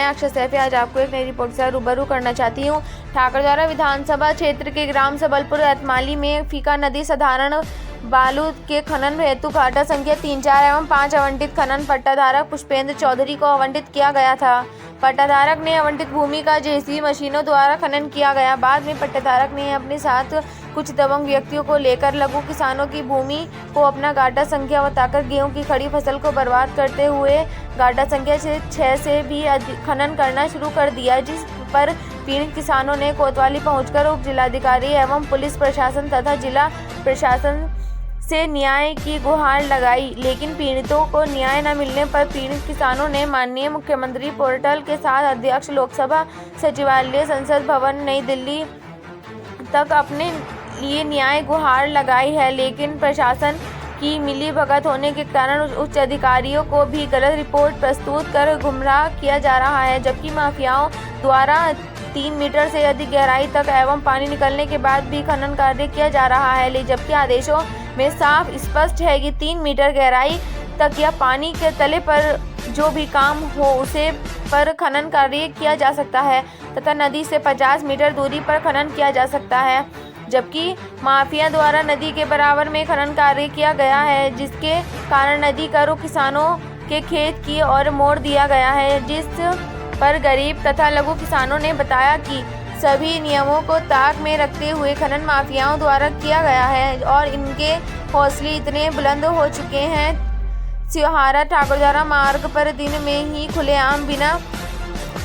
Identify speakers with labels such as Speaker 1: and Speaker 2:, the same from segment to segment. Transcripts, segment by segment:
Speaker 1: अक्षय सैफी। आज आपको एक नई रिपोर्ट से रूबरू करना चाहती हूँ। ठाकरद्वारा विधानसभा क्षेत्र के ग्राम सबलपुर रतमाली में फीका नदी साधारण बालू के खनन हेतु घाटा संख्या 3, 4 एवं 5 आवंटित खनन पट्टाधारक पुष्पेंद्र चौधरी को आवंटित किया गया था। पट्टाधारक ने आवंटित भूमि का जेसीबी मशीनों द्वारा खनन किया गया। बाद में पट्टाधारक ने अपने साथ कुछ दबंग व्यक्तियों को लेकर लघु किसानों की भूमि को अपना घाटा संख्या बताकर गेहूं की खड़ी फसल को बर्बाद करते हुए घाटा संख्या 6 से भी अधिक खनन करना शुरू कर दिया, जिस पर पीड़ित किसानों ने कोतवाली पहुंचकर उप जिलाधिकारी एवं पुलिस प्रशासन तथा जिला प्रशासन से न्याय की गुहार लगाई। लेकिन पीड़ितों को न्याय न मिलने पर पीड़ित किसानों ने माननीय मुख्यमंत्री पोर्टल के साथ अध्यक्ष लोकसभा सचिवालय संसद भवन नई दिल्ली तक अपने लिए न्याय गुहार लगाई है। लेकिन प्रशासन की मिलीभगत होने के कारण उच्च अधिकारियों को भी गलत रिपोर्ट प्रस्तुत कर गुमराह किया जा रहा है, जबकि माफियाओं द्वारा 3 मीटर से अधिक गहराई तक एवं पानी निकलने के बाद भी खनन कार्य किया जा रहा है। जबकि आदेशों में साफ स्पष्ट है कि 3 मीटर गहराई तक या पानी के तले पर जो भी काम हो उसे पर खनन कार्य किया जा सकता है तथा नदी से 50 मीटर दूरी पर खनन किया जा सकता है, जबकि माफिया द्वारा नदी के बराबर में खनन कार्य किया गया है, जिसके कारण नदी का रुख किसानों के खेत की ओर मोड़ दिया गया है, जिस पर गरीब तथा लघु किसानों ने बताया कि सभी नियमों को ताक में रखते हुए खनन माफियाओं द्वारा किया गया है और इनके हौसले इतने बुलंद हो चुके हैं। सियोहारा ठाकुरद्वारा मार्ग पर दिन में ही खुलेआम बिना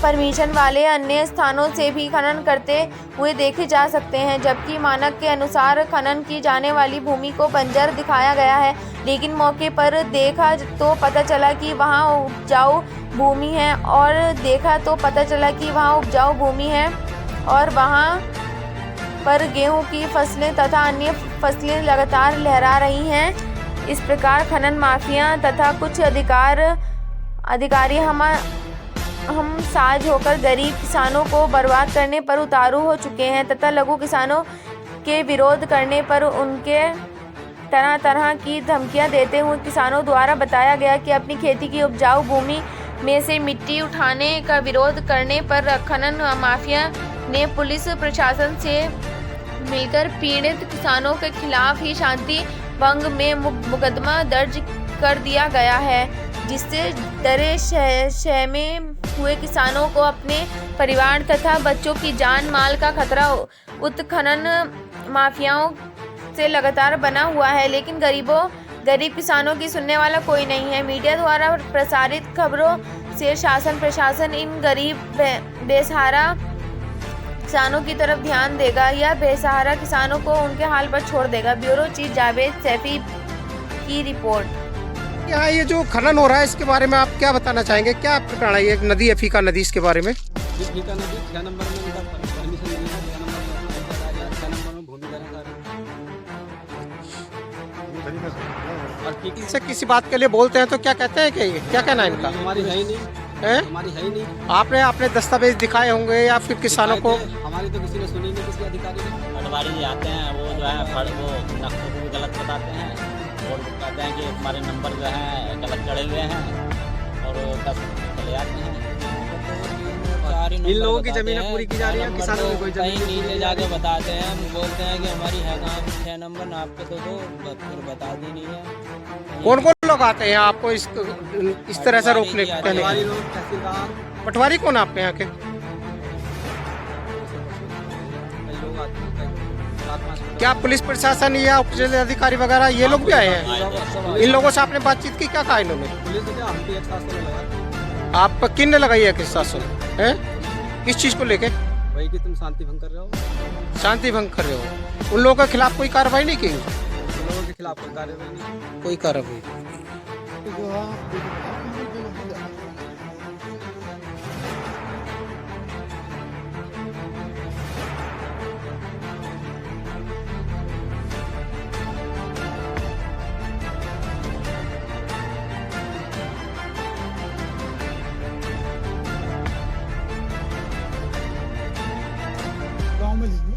Speaker 1: परमिशन वाले अन्य स्थानों से भी खनन करते हुए देखे जा सकते हैं, जबकि मानक के अनुसार खनन की जाने वाली भूमि को बंजर दिखाया गया है। लेकिन मौके पर देखा तो पता चला कि वहां उपजाऊ भूमि है और वहां पर गेहूं की फसलें तथा अन्य फसलें लगातार लहरा रही हैं। इस प्रकार खनन माफिया तथा कुछ अधिकारी हम साझ होकर गरीब किसानों को बर्बाद करने पर उतारू हो चुके हैं तथा लघु किसानों के विरोध करने पर उनके तरह तरह की धमकियां देते हुए किसानों द्वारा बताया गया कि अपनी खेती की उपजाऊ भूमि में से मिट्टी उठाने का विरोध करने पर खनन माफिया ने पुलिस प्रशासन से मिलकर पीड़ित किसानों के खिलाफ ही शांति भंग में मुकदमा दर्ज कर दिया गया है, जिससे डरे सहमे हुए किसानों को अपने परिवार तथा बच्चों की जान माल का खतरा उत्खनन माफियाओं से लगातार बना हुआ है। लेकिन गरीब किसानों की सुनने वाला कोई नहीं है। मीडिया द्वारा प्रसारित खबरों से शासन प्रशासन इन गरीब बेसहारा किसानों की तरफ ध्यान देगा या बेसहारा किसानों को उनके हाल पर छोड़ देगा। ब्यूरो चीफ जावेद सैफी की रिपोर्ट।
Speaker 2: यहाँ ये जो खनन हो रहा है इसके बारे में आप क्या बताना चाहेंगे? क्या प्रकरण है? ये नदी है फीका नदी, इसके बारे में?
Speaker 3: फीका नदी 6 नंबर में उनका परमिशन नहीं है, 6 नंबर में भूमि
Speaker 2: और इनसे किसी बात के लिए बोलते हैं तो क्या कहते हैं कि क्या कहना है इनका?
Speaker 3: हमारी है ही नहीं है, हमारी है ही नहीं।
Speaker 2: आपने दस्तावेज दिखाए होंगे या फिर किसानों को?
Speaker 3: हमारी तो किसी ने सुनी नहीं, किसी अधिकारी ने।
Speaker 4: पटवारी आते हैं वो जो है वो नक्शों को भी गलत बताते हैं और कहते हैं कि हमारे नंबर जो हैं गलत चढ़े हुए हैं और बस चले जाते हैं।
Speaker 3: इन लोगों की जमीन पूरी की जा रही है, किसानों की कोई जमीन
Speaker 4: कहीं नीचे जाके बताते हैं, हम बोलते हैं कि हमारी है कहाँ 6 नंबर ना आपको तो दो, फिर बता दी नहीं है।
Speaker 2: कौन लोग आते हैं आपको इस तरह से रोकने के? पटवारी कौन आपके यहाँ के? क्या पुलिस प्रशासन या उप जिलाधिकारी वगैरह ये लोग भी आए हैं? इन लोगों से आपने बातचीत की? क्या कहा इन्होंने? आप किन ने लगाई है किस शासन है? किस चीज को लेके?
Speaker 3: वही कि तुम शांति भंग कर रहे हो।
Speaker 2: शांति भंग कर रहे हो? उन लोगों के खिलाफ कोई कार्रवाई नहीं की?
Speaker 3: उन लोगों के खिलाफ कोई कार्रवाई नहीं।
Speaker 2: कोई कार्रवाई?
Speaker 5: गाँव में